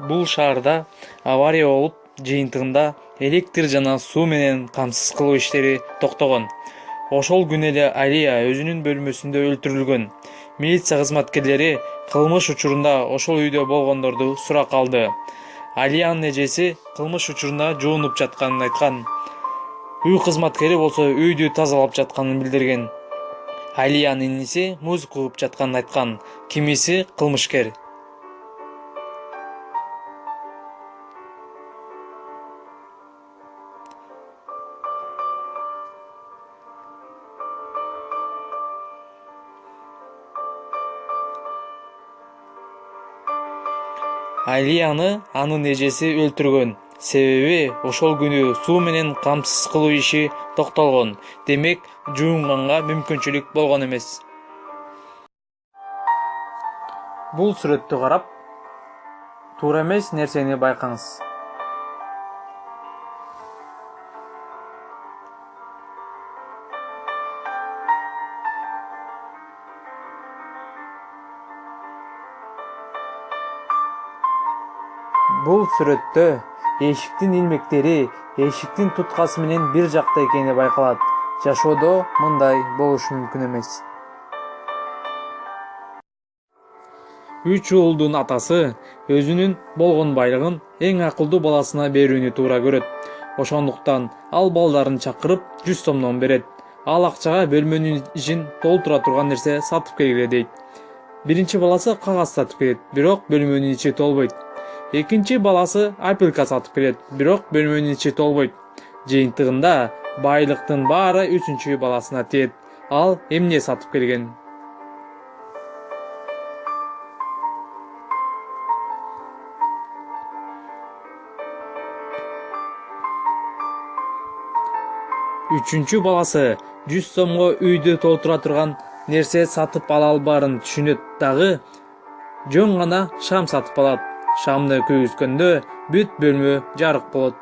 Бул шаарда авария болуп, жыйынтыгында электр жана суу менен камсыз кылуу иштери токтогон. Ошол күнү эле Алия өзүнүн бөлмөсүндө өлтүрүлгөн. Милиция кызматкерлери кылмыш учурунда ошол үйдө болгондорду суракка алды. Алиянын эжеси кылмыш учурунда жуунуп жатканын айткан. Үй кызматкери болсо үйдү тазалап жатканын билдирген. Алиянын иниси музыка угуп жатканын айткан. Кимиси кылмышкер. Алияны анын эжеси өлтүргөн. Себеби ошол күнү суу менен камсыз кылуу иши токтолгон. Демек, жуунганга мүмкүнчүлүк болгон эмес. Бул сүрөттү карап, туура эмес нерсени байкаңыз. Бул сүрөттө эшиктин илмектери эшиктин туткасы менен бир жакта экени байкалат. Жашоодо мындай болушу мүмкүн эмес. Үч уулдун атасы өзүнүн болгон байлыгын эң акылдуу баласына берүүнү туура көрөт. Ошондуктан ал балдарын чакырып 100 сомдон берет. Ал акчага бөлмөнүн ичин толтура турган нерсе сатып келгиле дейт. Биринчи баласы кагаз сатып келет, бирок бөлмөнүн ичи толбойт. Экинчи баласы апелка сатып келет, бирок бөлмөнүн ичи толбойт. Жыйынтыгында байлыктын баары үчүнчү баласына тиет. Ал эмне сатып келген? Үчүнчү баласы 100 сомго үйдү толтура турган нерсе сатып ала албаарын түшүнөт дагы жөн гана шам сатып алат. Шамды күйгүзгөндө бүт бөлмө жарык болот.